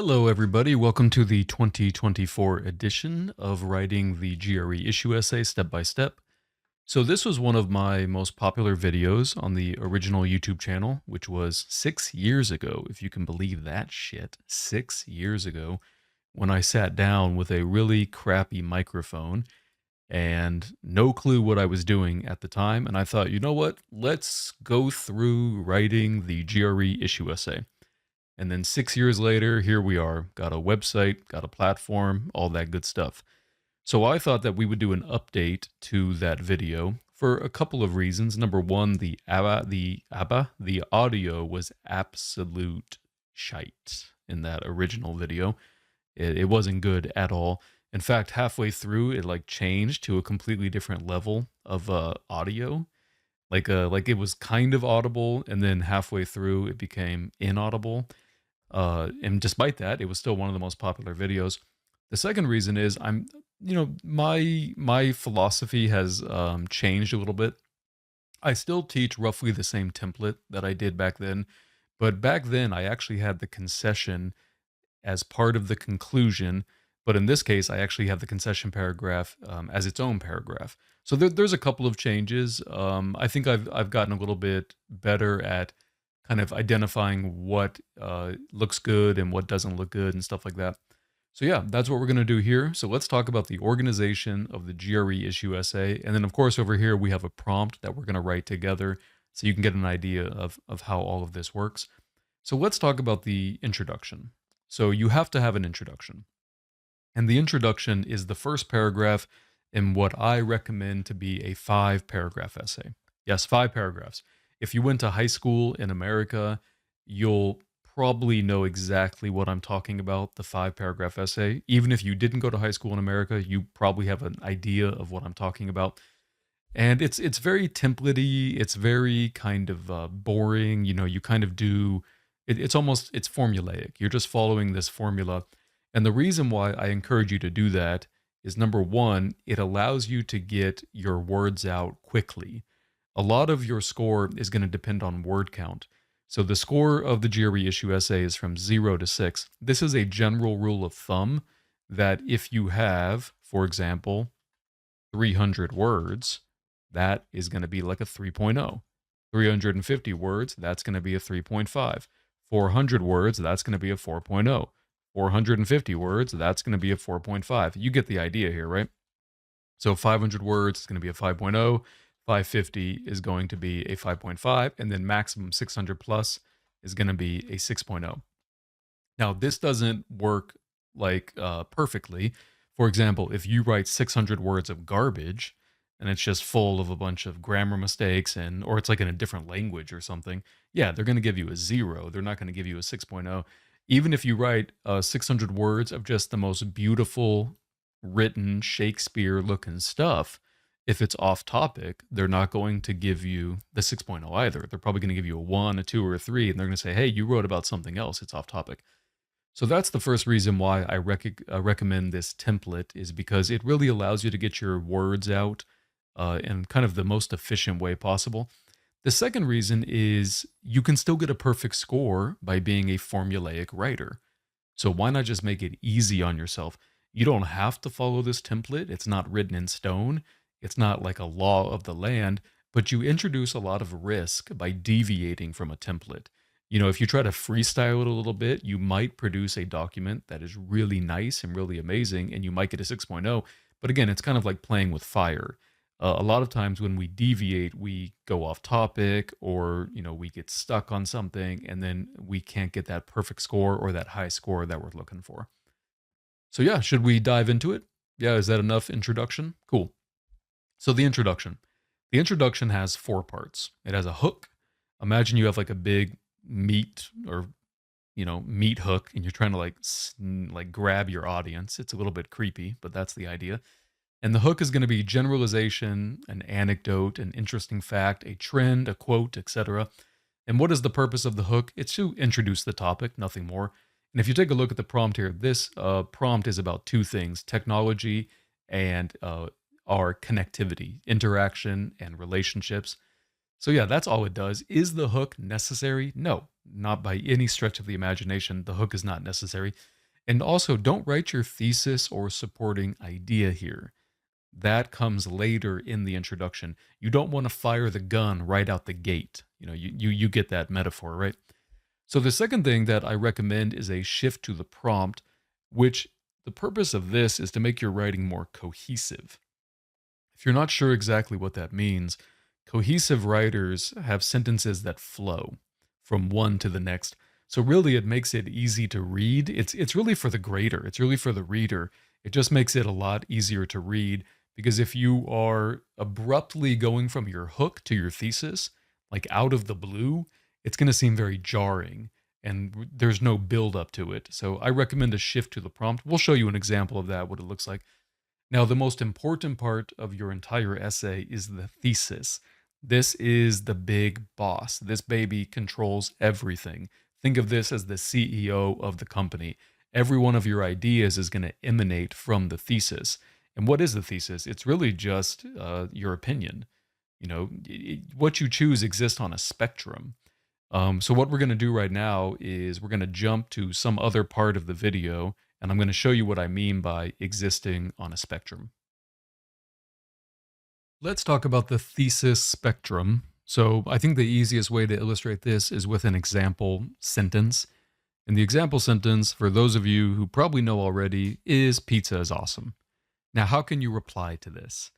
Hello, everybody. Welcome to the 2024 edition of writing the GRE issue essay step by step. So, this was one of my most popular videos on the original YouTube channel, which was 6 years ago, if you can believe that shit. 6 years ago, when I sat down with a really crappy microphone and no clue what I was doing at the time. And I thought, you know what? Let's go through writing the GRE issue essay. And then 6 years later, here we are. Got a website, got a platform, all that good stuff. So I thought that we would do an update to that video for a couple of reasons. Number one, the audio was absolute shite in that original video. It wasn't good at all. In fact, halfway through, it like changed to a completely different level of audio. Like it was kind of audible, and then halfway through, it became inaudible. And despite that, it was still one of the most popular videos. The second reason is my philosophy has changed a little bit. I still teach roughly the same template that I did back then, but back then I actually had the concession as part of the conclusion. But in this case, I actually have the concession paragraph as its own paragraph. So there's a couple of changes. I think I've gotten a little bit better at kind of identifying what looks good and what doesn't look good and stuff like that. So yeah, that's what we're going to do here. So let's talk about the organization of the GRE issue essay. And then of course over here we have a prompt that we're going to write together so you can get an idea of how all of this works. So let's talk about the introduction. So you have to have an introduction. And the introduction is the first paragraph in what I recommend to be a 5-paragraph essay. Yes, 5 paragraphs. If you went to high school in America, you'll probably know exactly what I'm talking about, the 5-paragraph essay. Even if you didn't go to high school in America, you probably have an idea of what I'm talking about. And it's very templatey. It's very kind of boring. You know, you kind of do it's formulaic. You're just following this formula. And the reason why I encourage you to do that is number one, it allows you to get your words out quickly. A lot of your score is going to depend on word count. So the score of the GRE issue essay is from 0 to 6. This is a general rule of thumb that if you have, for example, 300 words, that is going to be like a 3.0. 350 words, that's going to be a 3.5. 400 words, that's going to be a 4.0. 450 words, that's going to be a 4.5. You get the idea here, right? So 500 words is going to be a 5.0. 550 is going to be a 5.5, and then maximum 600 plus is going to be a 6.0. Now, this doesn't work like perfectly. For example, if you write 600 words of garbage and it's just full of a bunch of grammar mistakes or it's like in a different language or something, yeah, they're going to give you a 0. They're not going to give you a 6.0. Even if you write 600 words of just the most beautiful written Shakespeare looking stuff, if it's off topic, they're not going to give you the 6.0 either. They're probably going to give you a 1, a 2, or a 3, and they're going to say, hey, you wrote about something else. It's off topic. So that's the first reason why I recommend this template, is because it really allows you to get your words out in kind of the most efficient way possible. The second reason is you can still get a perfect score by being a formulaic writer. So why not just make it easy on yourself? You don't have to follow this template. It's not written in stone. It's not like a law of the land, but you introduce a lot of risk by deviating from a template. You know, if you try to freestyle it a little bit, you might produce a document that is really nice and really amazing, and you might get a 6.0. But again, it's kind of like playing with fire. A lot of times when we deviate, we go off topic, or, you know, we get stuck on something, and then we can't get that perfect score or that high score that we're looking for. So yeah, should we dive into it? Yeah, is that enough introduction? Cool. So the introduction. The introduction has 4 parts. It has a hook. Imagine you have like a big meat meat hook, and you're trying to like grab your audience. It's a little bit creepy, but that's the idea. And the hook is going to be generalization, an anecdote, an interesting fact, a trend, a quote, etc. And what is the purpose of the hook? It's to introduce the topic, nothing more. And if you take a look at the prompt here, this prompt is about 2 things: technology and our connectivity, interaction, and relationships. So yeah, that's all it does. Is the hook necessary? No, not by any stretch of the imagination. The hook is not necessary. And also, don't write your thesis or supporting idea here. That comes later in the introduction. You don't want to fire the gun right out the gate. You get that metaphor, right? So the second thing that I recommend is a shift to the prompt, which the purpose of this is to make your writing more cohesive. If you're not sure exactly what that means, cohesive writers have sentences that flow from one to the next. So really it makes it easy to read. It's really for the grader. It's really for the reader. It just makes it a lot easier to read because if you are abruptly going from your hook to your thesis, like out of the blue, it's going to seem very jarring and there's no build up to it. So I recommend a shift to the prompt. We'll show you an example of that, what it looks like. Now, the most important part of your entire essay is the thesis. This is the big boss. This baby controls everything. Think of this as the CEO of the company. Every one of your ideas is going to emanate from the thesis. And what is the thesis? It's really just your opinion. What you choose exists on a spectrum. So what we're going to do right now is we're going to jump to some other part of the video, and I'm going to show you what I mean by existing on a spectrum. Let's talk about the thesis spectrum. So I think the easiest way to illustrate this is with an example sentence. And the example sentence, for those of you who probably know already, is pizza is awesome. Now, how can you reply to this?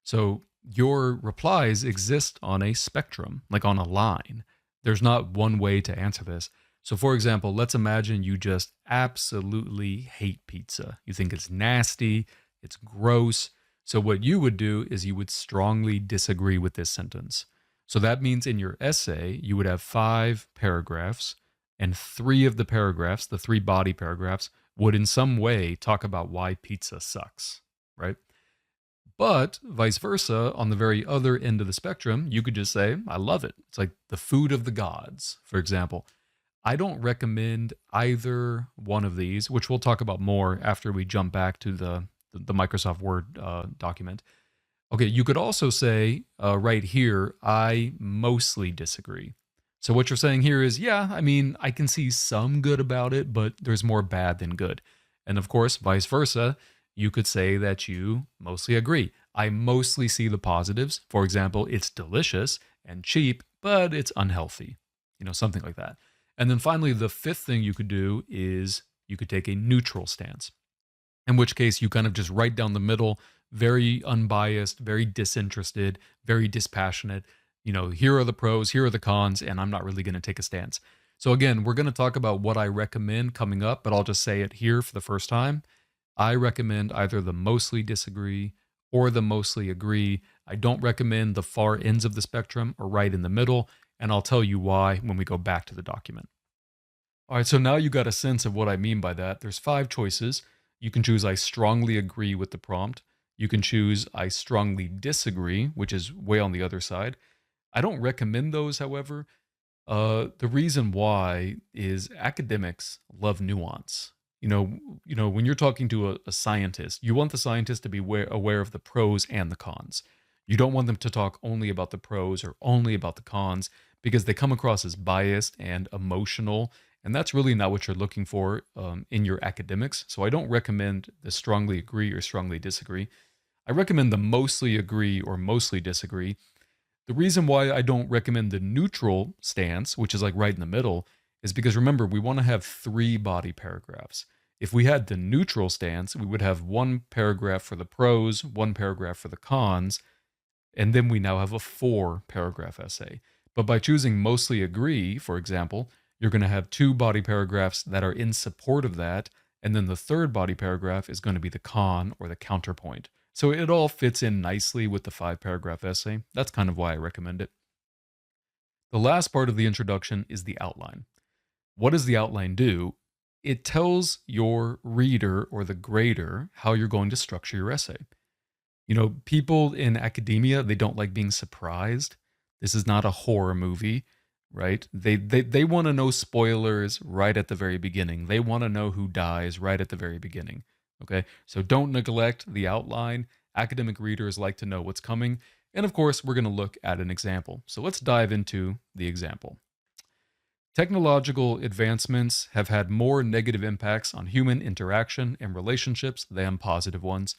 So your replies exist on a spectrum, like on a line. There's not one way to answer this. So for example, let's imagine you just absolutely hate pizza. You think it's nasty, it's gross. So what you would do is you would strongly disagree with this sentence. So that means in your essay, you would have 5 paragraphs, and 3 of the paragraphs, the 3 body paragraphs, would in some way talk about why pizza sucks, right? But vice versa, on the very other end of the spectrum, you could just say, I love it. It's like the food of the gods, for example. I don't recommend either one of these, which we'll talk about more after we jump back to the Microsoft Word document. Okay, you could also say right here, I mostly disagree. So what you're saying here is, yeah, I mean, I can see some good about it, but there's more bad than good. And of course, vice versa, you could say that you mostly agree. I mostly see the positives. For example, it's delicious and cheap, but it's unhealthy. Something like that. And then finally, the fifth thing you could do is you could take a neutral stance, in which case you kind of just right down the middle, very unbiased, very disinterested, very dispassionate. Here are the pros, here are the cons, and I'm not really going to take a stance. So again, we're going to talk about what I recommend coming up, but I'll just say it here for the first time. I recommend either the mostly disagree or the mostly agree. I don't recommend the far ends of the spectrum or right in the middle, and I'll tell you why when we go back to the document. All right, so now you got a sense of what I mean by that. There's 5 choices. You can choose I strongly agree with the prompt. You can choose I strongly disagree, which is way on the other side. I don't recommend those, however. The reason why is academics love nuance. When you're talking to a scientist, you want the scientist to be aware of the pros and the cons. You don't want them to talk only about the pros or only about the cons because they come across as biased and emotional, and that's really not what you're looking for in your academics. So I don't recommend the strongly agree or strongly disagree. I recommend the mostly agree or mostly disagree. The reason why I don't recommend the neutral stance, which is like right in the middle, is because remember, we want to have 3 body paragraphs. If we had the neutral stance, we would have 1 paragraph for the pros, 1 paragraph for the cons, and then we now have a 4-paragraph essay. But by choosing mostly agree, for example, you're going to have 2 body paragraphs that are in support of that, and then the 3rd body paragraph is going to be the con or the counterpoint. So it all fits in nicely with the 5-paragraph essay. That's kind of why I recommend it. The last part of the introduction is the outline. What does the outline do? It tells your reader or the grader how you're going to structure your essay. People in academia, they don't like being surprised. This is not a horror movie, right? They want to know spoilers right at the very beginning. They want to know who dies right at the very beginning. Okay? So don't neglect the outline. Academic readers like to know what's coming. And of course, we're going to look at an example. So let's dive into the example. Technological advancements have had more negative impacts on human interaction and relationships than positive ones.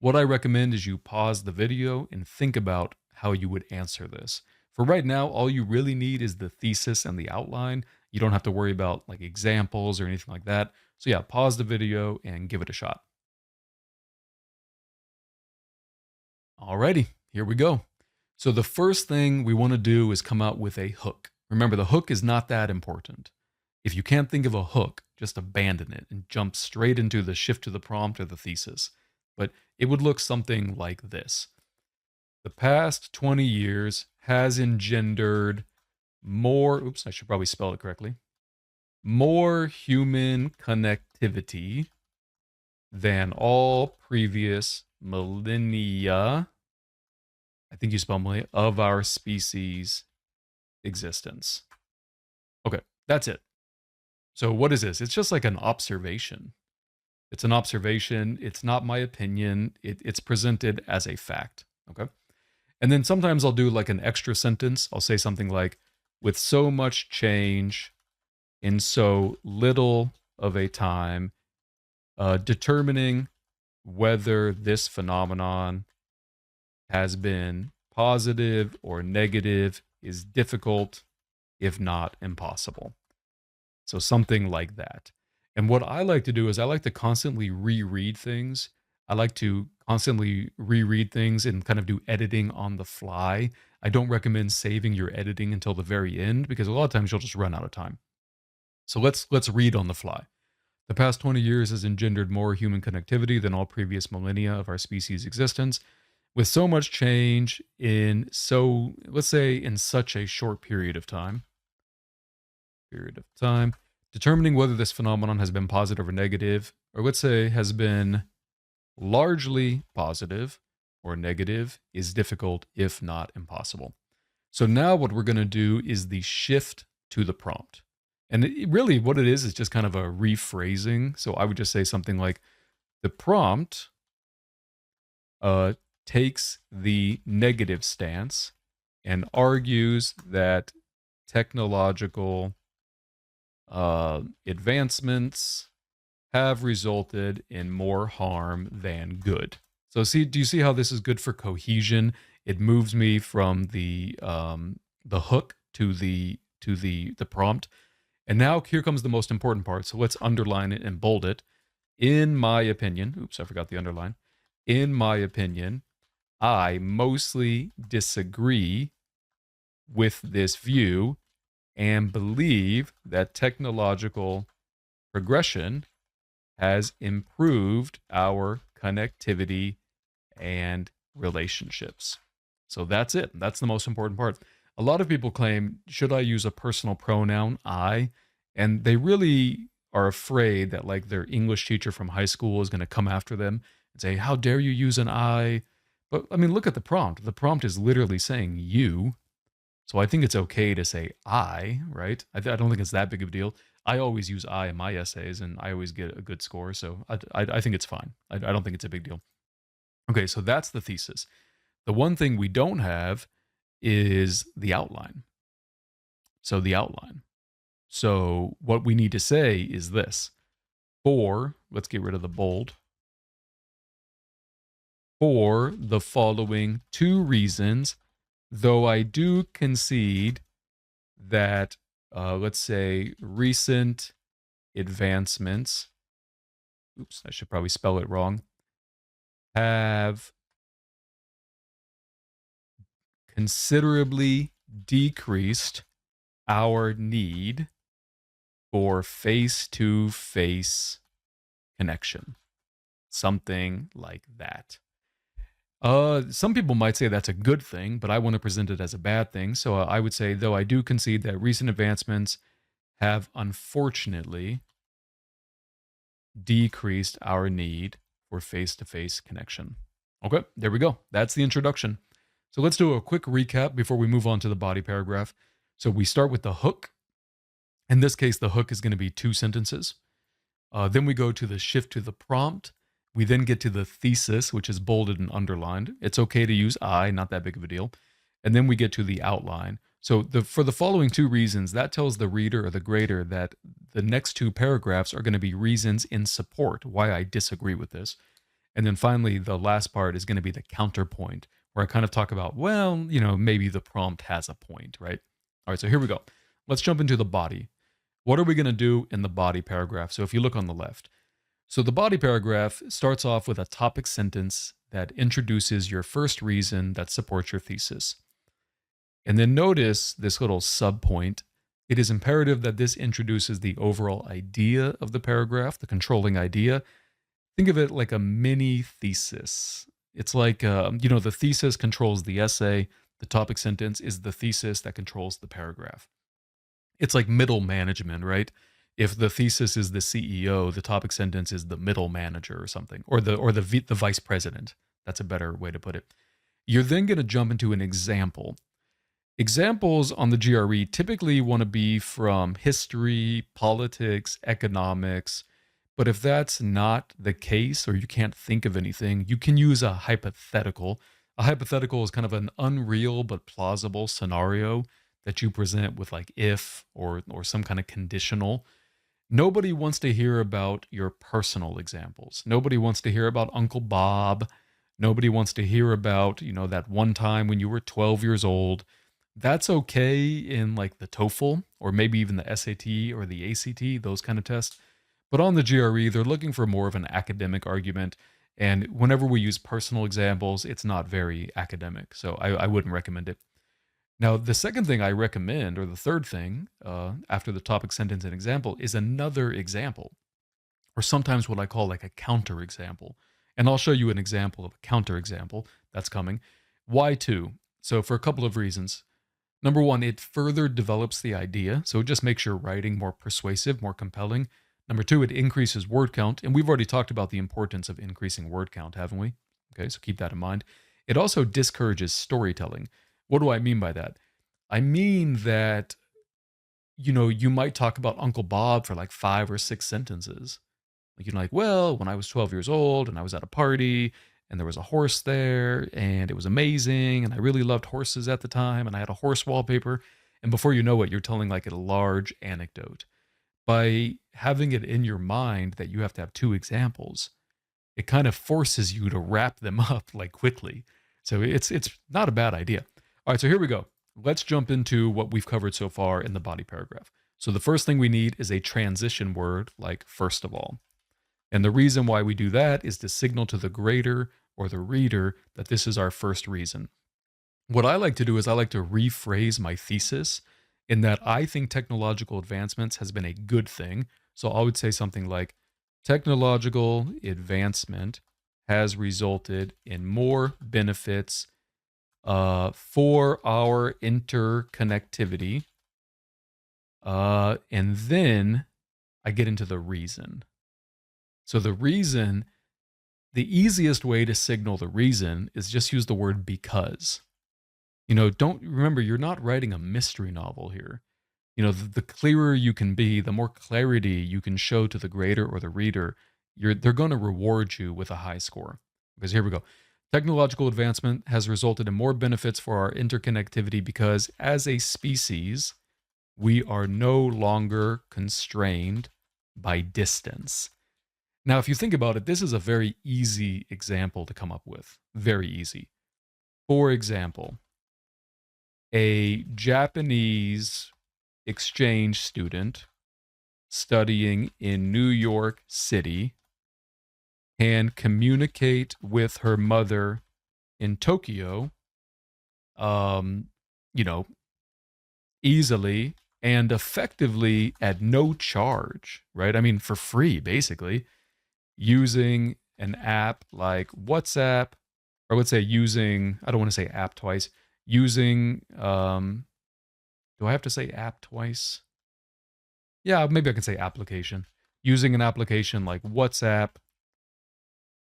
What I recommend is you pause the video and think about how you would answer this. For right now, all you really need is the thesis and the outline. You don't have to worry about like examples or anything like that. So yeah, pause the video and give it a shot. Alrighty, here we go. So the first thing we want to do is come out with a hook. Remember, the hook is not that important. If you can't think of a hook, just abandon it and jump straight into the shift to the prompt or the thesis. But it would look something like this. The past 20 years has engendered more, oops, I should probably spell it correctly, more human connectivity than all previous millennia, I think you spell millennia, of our species existence. Okay, that's it. So what is this? It's just like an observation. It's an observation. It's not my opinion. It's presented as a fact. Okay. And then sometimes I'll do like an extra sentence. I'll say something like, with so much change in so little of a time, determining whether this phenomenon has been positive or negative is difficult, if not impossible. So something like that. And what I like to do is I like to constantly reread things. I like to constantly reread things and kind of do editing on the fly. I don't recommend saving your editing until the very end because a lot of times you'll just run out of time. So let's read on the fly. The past 20 years has engendered more human connectivity than all previous millennia of our species' existence. With so much change in let's say in such a short period of time, determining whether this phenomenon has been positive or negative, or let's say has been largely positive or negative, is difficult, if not impossible. So now what we're going to do is the shift to the prompt. And really what it is just kind of a rephrasing. So I would just say something like, the prompt takes the negative stance and argues that technological advancements have resulted in more harm than good. So do you see how this is good for cohesion? It moves me from the hook to the prompt. And now here comes the most important part. So let's underline it and bold it. In my opinion, oops, I forgot the underline. In my opinion, I mostly disagree with this view and believe that technological progression has improved our connectivity and relationships. So that's it. That's the most important part. A lot of people claim, should I use a personal pronoun, I? And they really are afraid that like their English teacher from high school is going to come after them and say, how dare you use an I? But I mean, look at the prompt. The prompt is literally saying you. So I think it's okay to say I, right? I don't think it's that big of a deal. I always use I in my essays and I always get a good score. So I think it's fine. I don't think it's a big deal. Okay, so that's the thesis. The one thing we don't have is the outline. So the outline. So what we need to say is this. Let's get rid of the bold. For the following two reasons, though I do concede that, let's say, recent advancements, oops, I should probably spell it wrong, have considerably decreased our need for face-to-face connection. Something like that. Some people might say that's a good thing, but I want to present it as a bad thing. So I would say, though I do concede that recent advancements have unfortunately decreased our need for face-to-face connection. Okay, there we go. That's the introduction. So let's do a quick recap before we move on to the body paragraph. So we start with the hook. In this case, the hook is going to be two sentences. Then we go to the shift to the prompt, We then get to the thesis, which is bolded and underlined. It's okay to use I, not that big of a deal. And then we get to the outline. So for the following two reasons, that tells the reader or the grader that the next two paragraphs are going to be reasons in support why I disagree with this. And then finally, the last part is going to be the counterpoint, where I kind of talk about, well, maybe the prompt has a point, right? All right, so here we go. Let's jump into the body. What are we going to do in the body paragraph? So if you look on the left, so the body paragraph starts off with a topic sentence that introduces your first reason that supports your thesis. And then notice this little subpoint. It is imperative that this introduces the overall idea of the paragraph, the controlling idea. Think of it like a mini thesis. It's like, the thesis controls the essay. The topic sentence is the thesis that controls the paragraph. It's like middle management, right? If the thesis is the CEO, the topic sentence is the middle manager or something, or the vice president. That's a better way to put it. You're then going to jump into an example. Examples on the GRE typically want to be from history, politics, economics. But if that's not the case, or you can't think of anything, you can use a hypothetical. A hypothetical is kind of an unreal but plausible scenario that you present with like if or some kind of conditional. Nobody wants to hear about your personal examples. Nobody wants to hear about Uncle Bob. Nobody wants to hear about, that one time when you were 12 years old. That's okay in like the TOEFL or maybe even the SAT or the ACT, those kind of tests. But on the GRE, they're looking for more of an academic argument. And whenever we use personal examples, it's not very academic. So I wouldn't recommend it. Now, the second thing I recommend, or the third thing after the topic, sentence, and example, is another example, or sometimes what I call like a counter example. And I'll show you an example of a counter example that's coming. Why two? So for a couple of reasons. Number one, it further develops the idea. So it just makes your writing more persuasive, more compelling. Number two, it increases word count. And we've already talked about the importance of increasing word count, haven't we? Okay, so keep that in mind. It also discourages storytelling. What do I mean by that? I mean that, you might talk about Uncle Bob for like 5 or 6 sentences. Like, well, when I was 12 years old and I was at a party and there was a horse there and it was amazing and I really loved horses at the time and I had a horse wallpaper. And before you know it, you're telling like a large anecdote. By having it in your mind that you have to have 2 examples, it kind of forces you to wrap them up like quickly. So it's not a bad idea. All right, so here we go. Let's jump into what we've covered so far in the body paragraph. So the first thing we need is a transition word like first of all. And the reason why we do that is to signal to the grader or the reader that this is our first reason. What I like to do is I like to rephrase my thesis in that I think technological advancements has been a good thing. So I would say something like, technological advancement has resulted in more benefits for our interconnectivity. And then I get into the reason. So the reason, the easiest way to signal the reason is just use the word because. Don't remember, you're not writing a mystery novel here. The clearer you can be, the more clarity you can show to the grader or the reader, they're going to reward you with a high score. Because here we go. Technological advancement has resulted in more benefits for our interconnectivity because as a species, we are no longer constrained by distance. Now, if you think about it, this is a very easy example to come up with. Very easy. For example, a Japanese exchange student studying in New York City can communicate with her mother in Tokyo, easily and effectively at no charge, right? I mean, for free, basically, using an app like WhatsApp, or let's say using, I don't want to say app twice, using, do I have to say app twice? Yeah, maybe I can say application. Using an application like WhatsApp.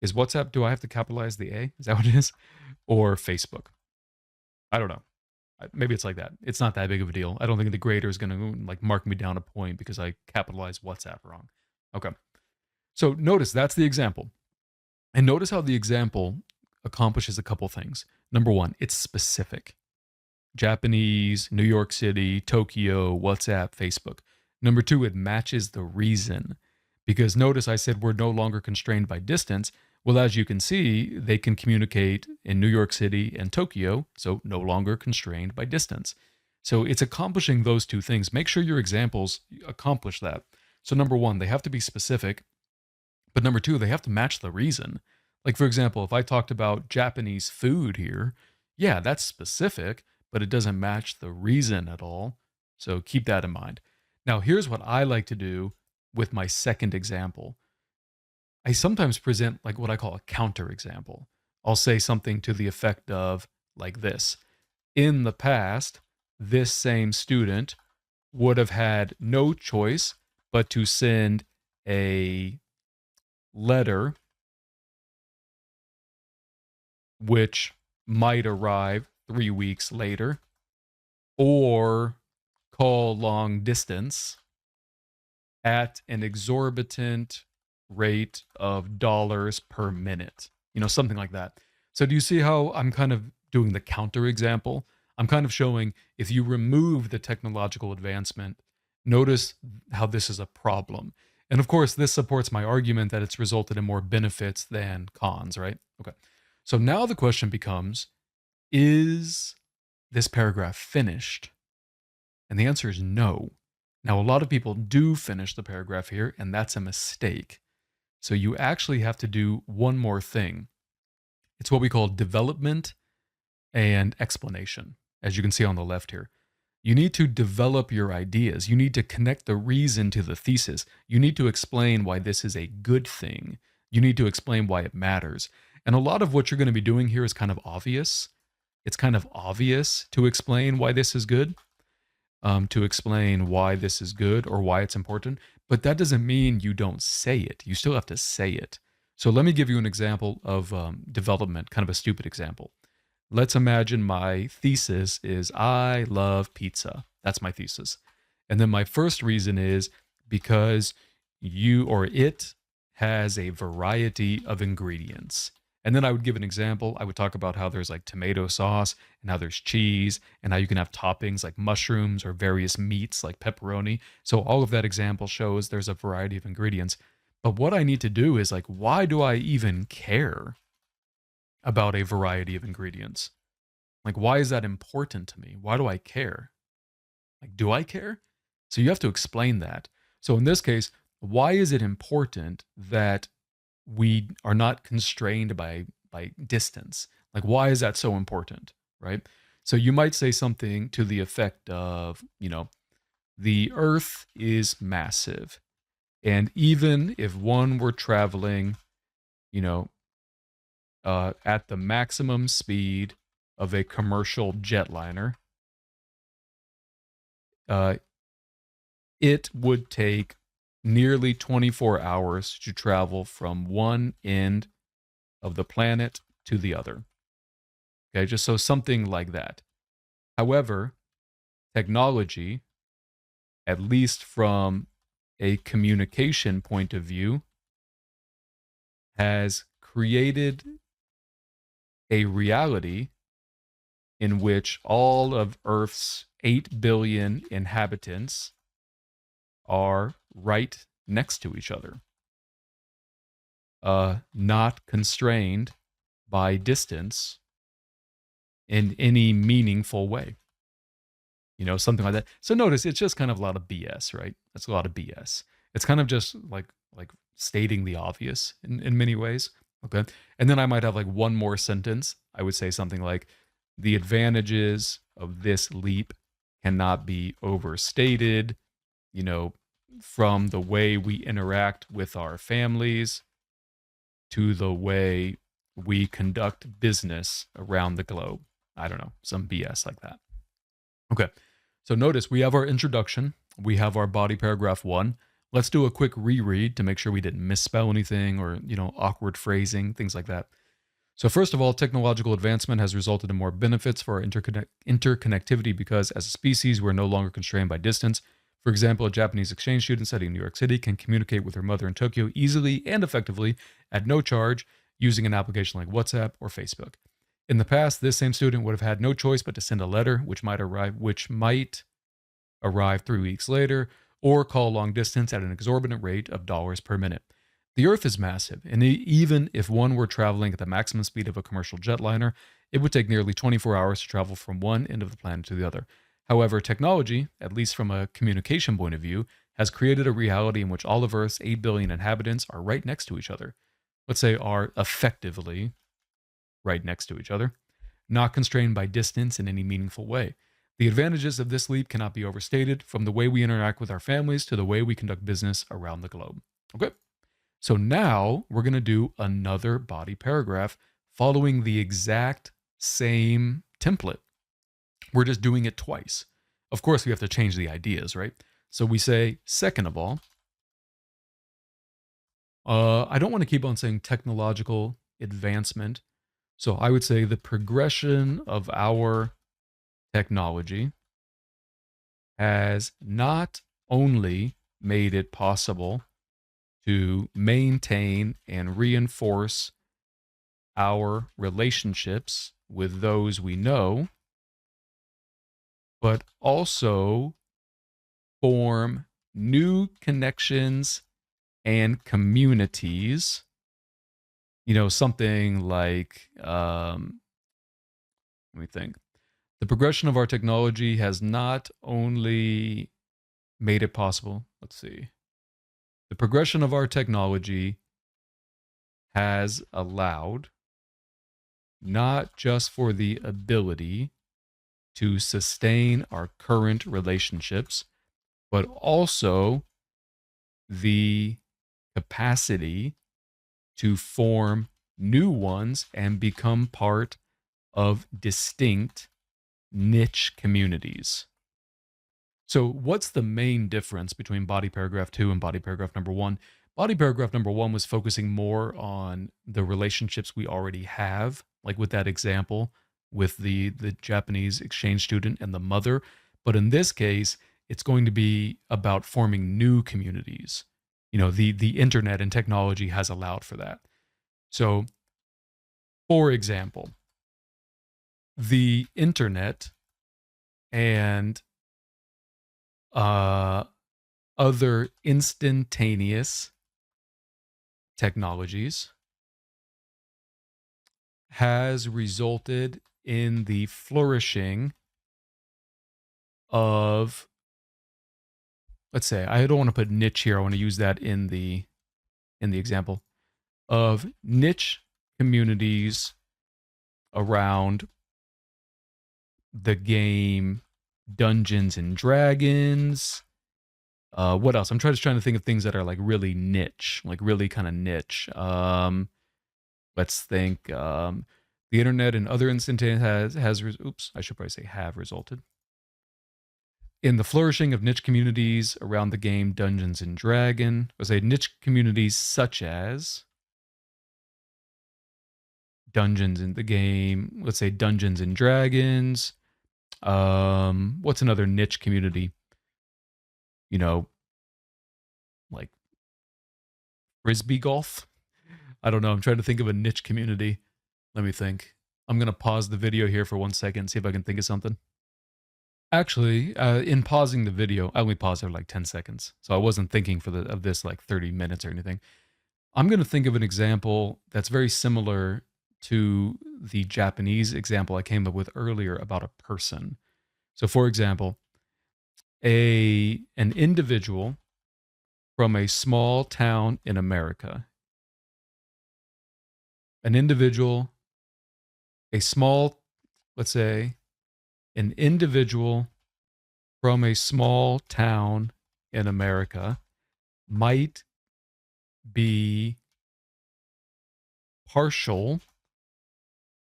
Is WhatsApp, do I have to capitalize the A? Is that what it is? Or Facebook? I don't know. Maybe it's like that. It's not that big of a deal. I don't think the grader is going to like mark me down a point because I capitalized WhatsApp wrong. Okay. So notice that's the example. And notice how the example accomplishes a couple things. Number one, it's specific. Japanese, New York City, Tokyo, WhatsApp, Facebook. Number two, it matches the reason. Because notice I said we're no longer constrained by distance. Well, as you can see, they can communicate in New York City and Tokyo, so no longer constrained by distance. So it's accomplishing those two things. Make sure your examples accomplish that. So number one, they have to be specific. But number two, they have to match the reason. Like, for example, if I talked about Japanese food here, yeah, that's specific, but it doesn't match the reason at all. So keep that in mind. Now, here's what I like to do with my second example. I sometimes present like what I call a counter example. I'll say something to the effect of like this. In the past, this same student would have had no choice but to send a letter which might arrive 3 weeks later, or call long distance at an exorbitant rate of dollars per minute, something like that. So do you see how I'm kind of doing the counter example? I'm kind of showing if you remove the technological advancement, notice how this is a problem. And of course, this supports my argument that it's resulted in more benefits than cons, right? Okay. So now the question becomes, is this paragraph finished? And the answer is no. Now, a lot of people do finish the paragraph here, and that's a mistake. So you actually have to do one more thing. It's what we call development and explanation, as you can see on the left here. You need to develop your ideas. You need to connect the reason to the thesis. You need to explain why this is a good thing. You need to explain why it matters. And a lot of what you're going to be doing here is kind of obvious. It's kind of obvious to explain why this is good, to explain why this is good or why it's important. But that doesn't mean you don't say it. You still have to say it. So let me give you an example of development, kind of a stupid example. Let's imagine my thesis is I love pizza. That's my thesis. And then my first reason is because you or it has a variety of ingredients. And then I would give an example. I would talk about how there's like tomato sauce and how there's cheese and how you can have toppings like mushrooms or various meats like pepperoni. So all of that example shows there's a variety of ingredients. But what I need to do is like, why do I even care about a variety of ingredients? Like, why is that important to me? Why do I care? Like, do I care? So you have to explain that. So in this case, why is it important that we are not constrained by distance? Like, why is that so important, right? So you might say something to the effect of, the Earth is massive. And even if one were traveling, at the maximum speed of a commercial jetliner, it would take nearly 24 hours to travel from one end of the planet to the other. Okay, just so something like that. However, technology, at least from a communication point of view, has created a reality in which all of Earth's 8 billion inhabitants are right next to each other, not constrained by distance in any meaningful way. Something like that. So notice it's just kind of a lot of BS, right? That's a lot of BS. It's kind of just like stating the obvious in many ways. Okay. And then I might have like one more sentence. I would say something like, the advantages of this leap cannot be overstated, from the way we interact with our families to the way we conduct business around the globe. I don't know, some BS like that. Okay, so notice we have our introduction. We have our body paragraph 1. Let's do a quick reread to make sure we didn't misspell anything or, awkward phrasing, things like that. So first of all, technological advancement has resulted in more benefits for our interconnectivity because as a species, we're no longer constrained by distance. For example, a Japanese exchange student studying in New York City can communicate with her mother in Tokyo easily and effectively at no charge using an application like WhatsApp or Facebook. In the past, this same student would have had no choice but to send a letter, which might arrive 3 weeks later, or call long distance at an exorbitant rate of dollars per minute. The Earth is massive, and even if one were traveling at the maximum speed of a commercial jetliner, it would take nearly 24 hours to travel from one end of the planet to the other. However, technology, at least from a communication point of view, has created a reality in which all of Earth's 8 billion inhabitants are right next to each other. Let's say are effectively right next to each other, not constrained by distance in any meaningful way. The advantages of this leap cannot be overstated, from the way we interact with our families to the way we conduct business around the globe. Okay, so now we're going to do another body paragraph following the exact same template. We're just doing it twice. Of course, we have to change the ideas, right? So we say, second of all, I don't want to keep on saying technological advancement. So I would say the progression of our technology has not only made it possible to maintain and reinforce our relationships with those we know, but also form new connections and communities. Something like, let me think. The progression of our technology has not only made it possible, let's see. The progression of our technology has allowed not just for the ability to sustain our current relationships, but also the capacity to form new ones and become part of distinct niche communities. So what's the main difference between body paragraph 2 and body paragraph number 1? Body paragraph number 1 was focusing more on the relationships we already have, like with that example with the Japanese exchange student and the mother. But in this case, it's going to be about forming new communities. The internet and technology has allowed for that. So, for example, the internet and other instantaneous technologies has resulted in the flourishing of, let's say, I don't want to put niche here. I want to use that in the example of niche communities around the game Dungeons and Dragons. What else? I'm just trying to think of things that are like really niche, like really kind of niche. Let's think. The internet and other instantaneous I should probably say have resulted in the flourishing of niche communities around the game Dungeons and Dragons. Let's say niche communities such as Dungeons in the game. Let's say Dungeons and Dragons. What's another niche community? Like Frisbee golf? I don't know. I'm trying to think of a niche community. Let me think. I'm going to pause the video here for 1 second, see if I can think of something. Actually, in pausing the video, I only paused for like 10 seconds. So I wasn't thinking of this like 30 minutes or anything. I'm going to think of an example that's very similar to the Japanese example I came up with earlier about a person. So for example, an individual from a small town in America, let's say, an individual from a small town in America might be partial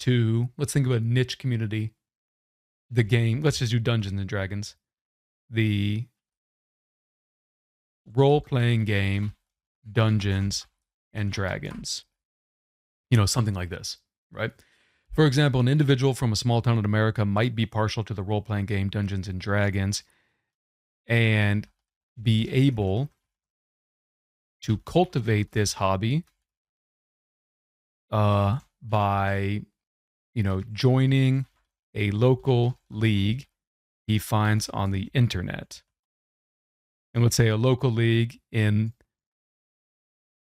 to, let's think of a niche community, the game, let's just do Dungeons and Dragons, the role-playing game Dungeons and Dragons. Something like this, right? For example, an individual from a small town in America might be partial to the role-playing game Dungeons and Dragons and be able to cultivate this hobby by, joining a local league he finds on the internet. And let's say a local league in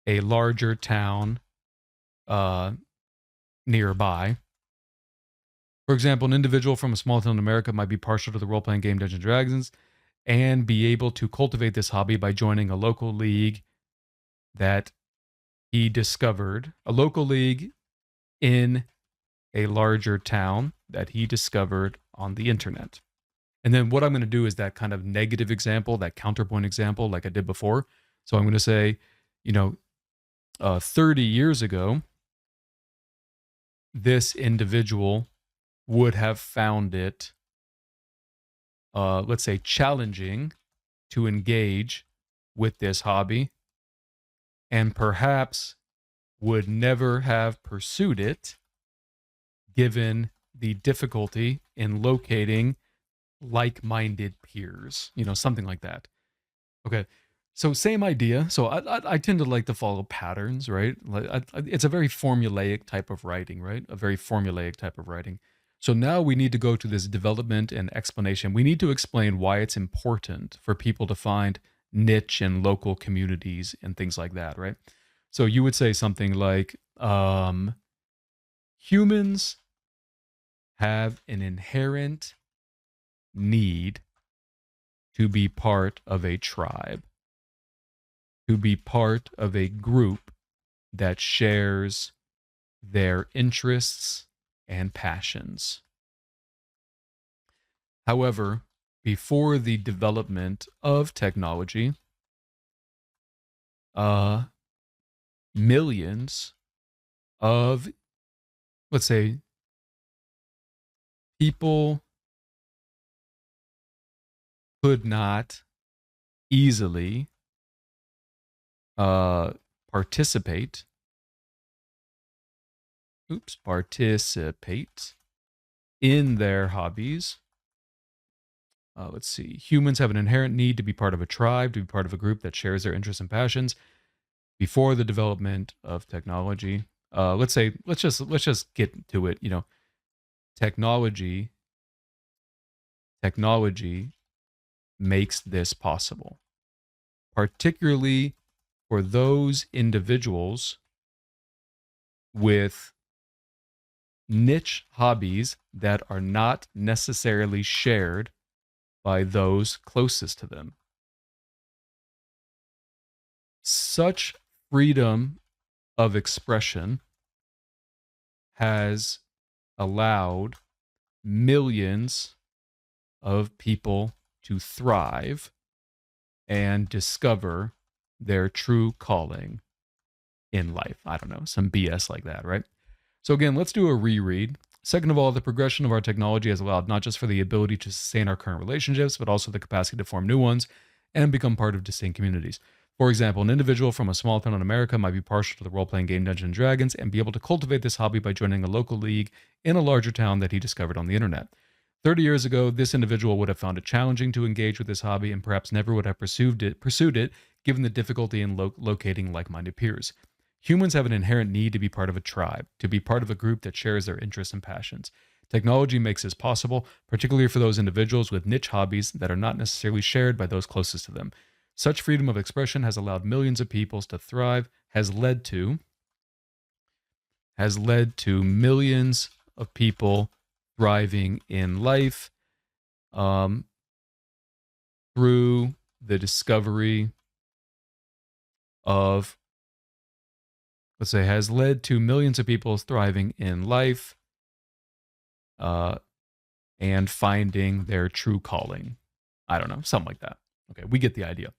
a larger town uh, nearby. For example, an individual from a small town in America might be partial to the role-playing game Dungeons and Dragons and be able to cultivate this hobby by joining a local league that he discovered, a local league in a larger town that he discovered on the internet. And then what I'm going to do is that kind of negative example, that counterpoint example, like I did before. So I'm going to say, 30 years ago, this individual would have found it, let's say, challenging to engage with this hobby, and perhaps would never have pursued it given the difficulty in locating like-minded peers, something like that. Okay, so same idea. So I tend to like to follow patterns, right? It's a very formulaic type of writing, right? A very formulaic type of writing. So now we need to go to this development and explanation. We need to explain why it's important for people to find niche and local communities and things like that, right? So you would say something like, humans have an inherent need to be part of a tribe, to be part of a group that shares their interests and passions. However, before the development of technology, millions of, let's say, people could not easily participate in their hobbies. Let's see. Humans have an inherent need to be part of a tribe, to be part of a group that shares their interests and passions. Before the development of technology, let's just get to it. Technology makes this possible, particularly for those individuals with niche hobbies that are not necessarily shared by those closest to them. Such freedom of expression has allowed millions of people to thrive and discover their true calling in life. I don't know, some BS like that, right? So again, let's do a reread. Second of all, the progression of our technology has allowed not just for the ability to sustain our current relationships, but also the capacity to form new ones and become part of distinct communities. For example, an individual from a small town in America might be partial to the role-playing game Dungeons and Dragons and be able to cultivate this hobby by joining a local league in a larger town that he discovered on the internet. 30 years ago, this individual would have found it challenging to engage with this hobby and perhaps never would have pursued it given the difficulty in locating like-minded peers. Humans have an inherent need to be part of a tribe, to be part of a group that shares their interests and passions. Technology makes this possible, particularly for those individuals with niche hobbies that are not necessarily shared by those closest to them. Such freedom of expression has allowed millions of peoples to thrive, has led to millions of people thriving in life through the discovery of, let's say, has led to millions of people thriving in life and finding their true calling. I don't know, something like that. Okay, we get the idea.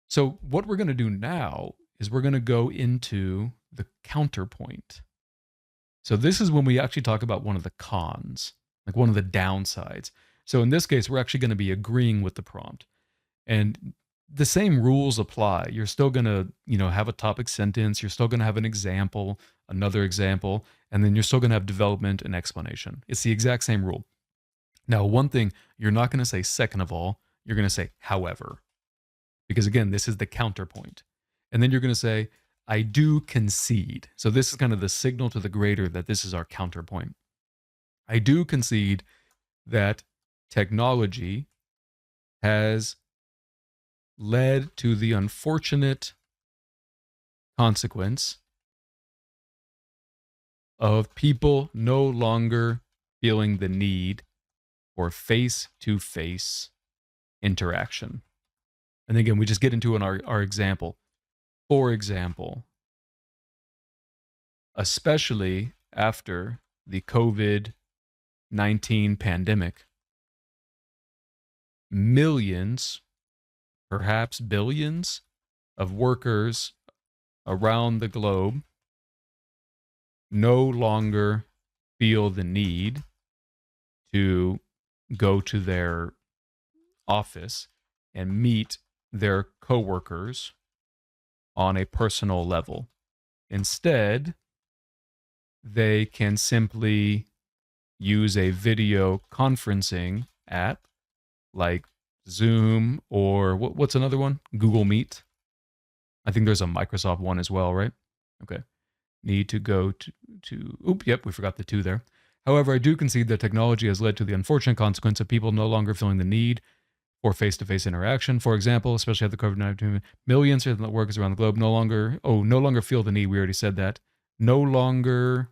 So what we're going to do now is we're going to go into the counterpoint. So this is when we actually talk about one of the cons, like one of the downsides. So in this case, we're actually going to be agreeing with the prompt. And the same rules apply. You're still going to, have a topic sentence. You're still going to have an example, another example, and then you're still going to have development and explanation. It's the exact same rule. Now, one thing, you're not going to say second of all, you're going to say however. Because again, this is the counterpoint. And then you're going to say, I do concede. So this is kind of the signal to the grader that this is our counterpoint. I do concede that technology has led to the unfortunate consequence of people no longer feeling the need for face-to-face interaction. And again, we just get into our example. For example, especially after the COVID-19 pandemic, millions, perhaps billions, of workers around the globe no longer feel the need to go to their office and meet their coworkers on a personal level. Instead, they can simply use a video conferencing app like Zoom or what's another one? Google Meet. I think there's a Microsoft one as well, right? Okay. Need to go yep, we forgot the two there. However, I do concede that technology has led to the unfortunate consequence of people no longer feeling the need for face-to-face interaction. For example, especially at the COVID-19, millions of workers around the globe no longer feel the need. We already said that. No longer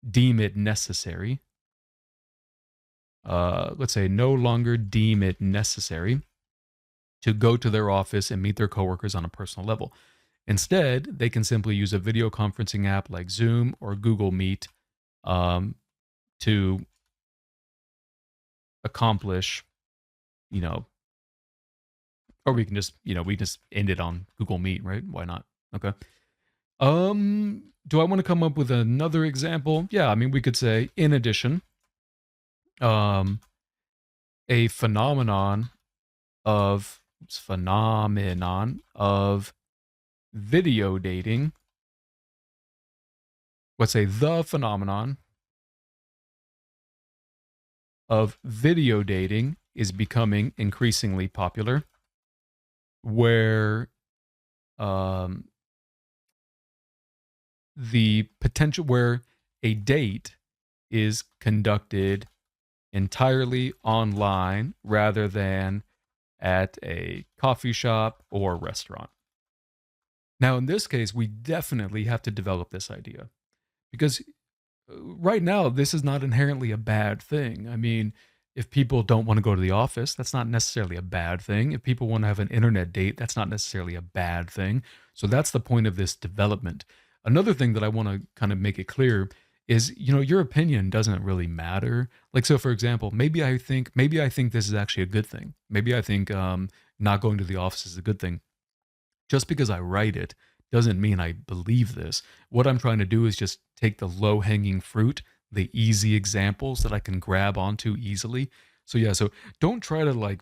deem it necessary. Let's say no longer deem it necessary to go to their office and meet their coworkers on a personal level. Instead, they can simply use a video conferencing app like Zoom or Google Meet to accomplish, or we can just, we just end it on Google Meet, right? Why not? Okay. Do I want to come up with another example? Yeah, I mean, we could say, in addition, a phenomenon of video dating. Let's say the phenomenon of video dating is becoming increasingly popular, where the potential where a date is conducted entirely online rather than at a coffee shop or restaurant. Now, in this case, we definitely have to develop this idea because right now, this is not inherently a bad thing. I mean, if people don't want to go to the office, that's not necessarily a bad thing. If people want to have an internet date, that's not necessarily a bad thing. So that's the point of this development. Another thing that I want to kind of make it clear is, your opinion doesn't really matter. Like, so for example, maybe I think this is actually a good thing. Maybe I think not going to the office is a good thing. Just because I write it doesn't mean I believe this. What I'm trying to do is just take the low-hanging fruit, the easy examples that I can grab onto easily. So yeah, so don't try to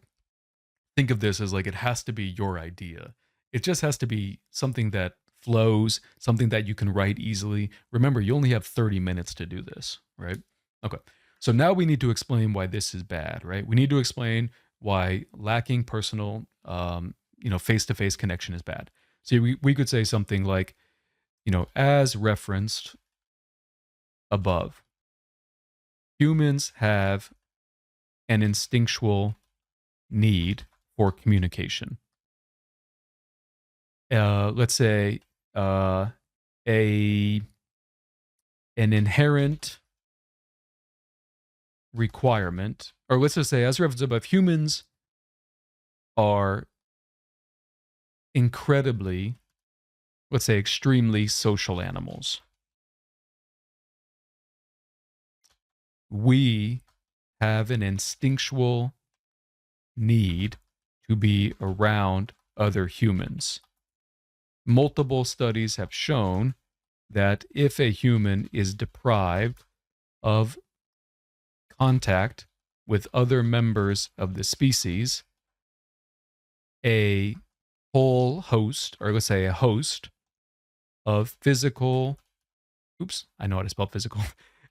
think of this as it has to be your idea. It just has to be something that flows, something that you can write easily. Remember, you only have 30 minutes to do this, right? Okay. So now we need to explain why this is bad, right? We need to explain why lacking personal face-to-face connection is bad. So we could say something like, as referenced above, humans have an instinctual need for communication. Let's say an inherent requirement, or let's just say, as referenced above, humans are incredibly, let's say, extremely social animals. We have an instinctual need to be around other humans. Multiple studies have shown that if a human is deprived of contact with other members of the species, a whole host, or let's say a host of physical, I know how to spell physical,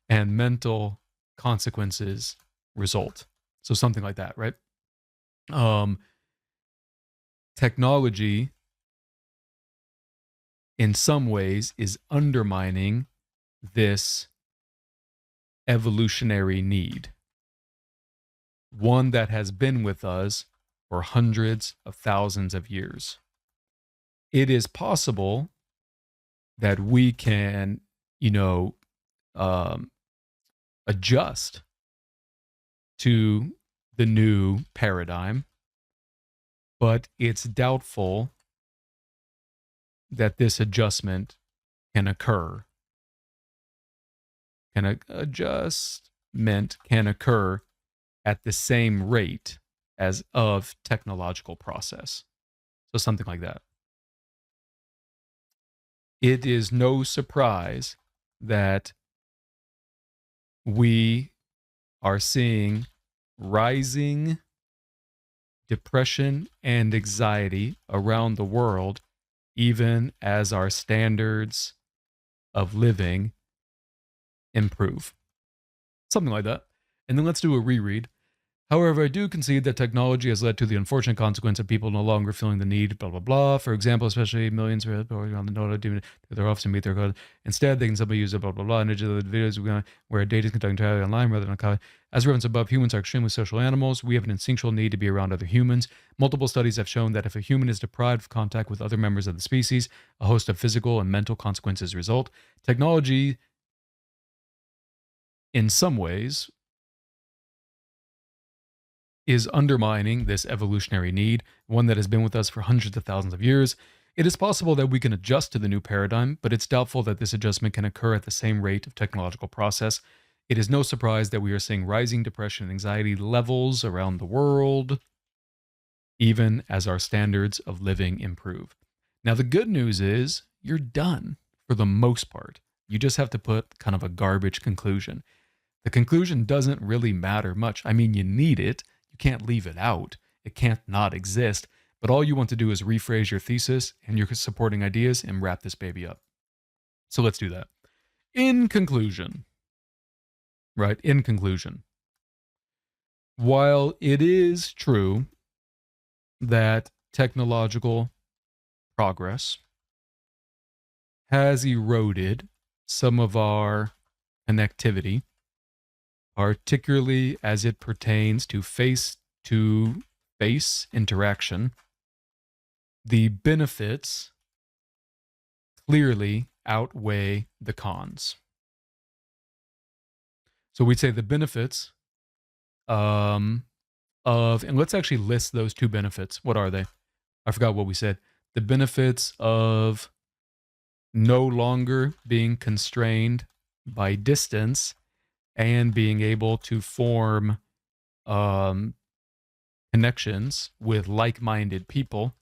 and mental consequences result. So something like that, right? Technology in some ways is undermining this evolutionary need, one that has been with us for hundreds of thousands of years. It is possible that we can, um, adjust to the new paradigm, but it's doubtful that this adjustment can occur. Adjustment can occur at the same rate as of technological process. So something like that. It is no surprise that we are seeing rising depression and anxiety around the world, even as our standards of living improve. Something like that. And then let's do a reread. However, I do concede that technology has led to the unfortunate consequence of people no longer feeling the need, blah, blah, blah. For example, especially millions of people on the node doing their office to meet their code. Instead, they can simply use a blah, blah, blah, and the videos where data is conducted entirely online rather than on. As referenced above, humans are extremely social animals. We have an instinctual need to be around other humans. Multiple studies have shown that if a human is deprived of contact with other members of the species, a host of physical and mental consequences result. Technology, in some ways, is undermining this evolutionary need, one that has been with us for hundreds of thousands of years. It is possible that we can adjust to the new paradigm, but it's doubtful that this adjustment can occur at the same rate of technological process. It is no surprise that we are seeing rising depression and anxiety levels around the world, even as our standards of living improve. Now, the good news is you're done for the most part. You just have to put kind of a garbage conclusion. The conclusion doesn't really matter much. I mean, you need it. You can't leave it out. It can't not exist. But all you want to do is rephrase your thesis and your supporting ideas and wrap this baby up. So let's do that. In conclusion, while it is true that technological progress has eroded some of our connectivity, particularly as it pertains to face-to-face interaction, the benefits clearly outweigh the cons. So we'd say the benefits and let's actually list those two benefits. What are they? I forgot what we said. The benefits of no longer being constrained by distance and being able to form connections with like-minded people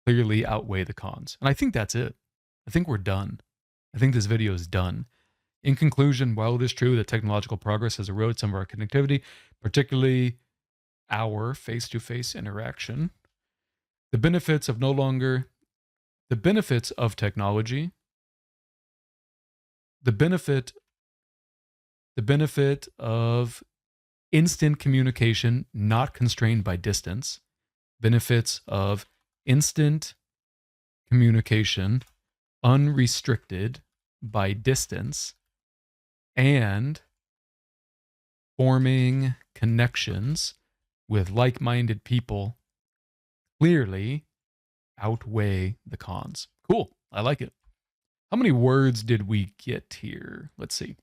clearly outweigh the cons. And I think that's it. I think we're done. I think this video is done. In conclusion, while it is true that technological progress has eroded some of our connectivity, particularly our face-to-face interaction, the benefits of technology, the benefit of instant communication not constrained by distance, benefits of instant communication unrestricted by distance, and forming connections with like-minded people clearly outweigh the cons. Cool. I like it. How many words did we get here? Let's see.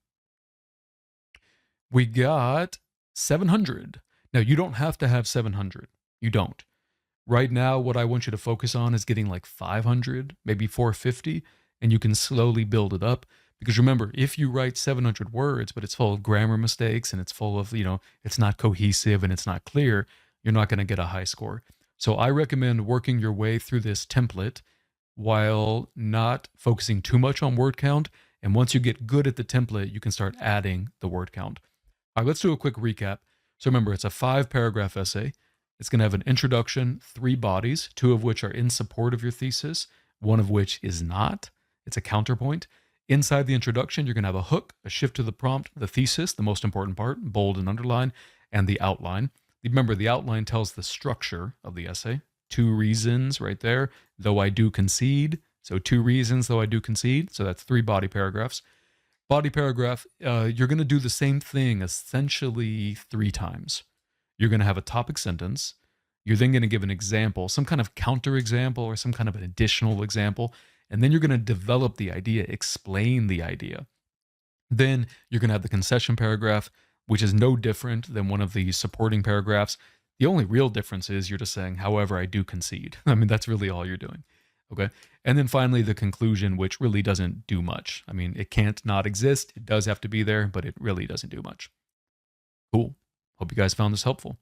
We got 700. Now, you don't have to have 700. You don't. Right now, what I want you to focus on is getting like 500, maybe 450, and you can slowly build it up. Because remember, if you write 700 words, but it's full of grammar mistakes and it's full of, it's not cohesive and it's not clear, you're not going to get a high score. So I recommend working your way through this template while not focusing too much on word count. And once you get good at the template, you can start adding the word count. All right, let's do a quick recap. So remember, it's a 5-paragraph essay. It's going to have an introduction, 3 bodies, 2 of which are in support of your thesis, 1 of which is not. It's a counterpoint. Inside the introduction, you're going to have a hook, a shift to the prompt, the thesis, the most important part, bold and underline, and the outline. Remember, the outline tells the structure of the essay. 2 reasons right there. Though I do concede, So 2 reasons, though I do concede. So that's 3 body paragraphs. Body paragraph, you're going to do the same thing essentially 3 times. You're going to have a topic sentence. You're then going to give an example, some kind of counter example or some kind of an additional example. And then you're going to develop the idea, explain the idea. Then you're going to have the concession paragraph, which is no different than one of the supporting paragraphs. The only real difference is you're just saying, however, I do concede. I mean, that's really all you're doing. Okay. And then finally, the conclusion, which really doesn't do much. I mean, it can't not exist. It does have to be there, but it really doesn't do much. Cool. Hope you guys found this helpful.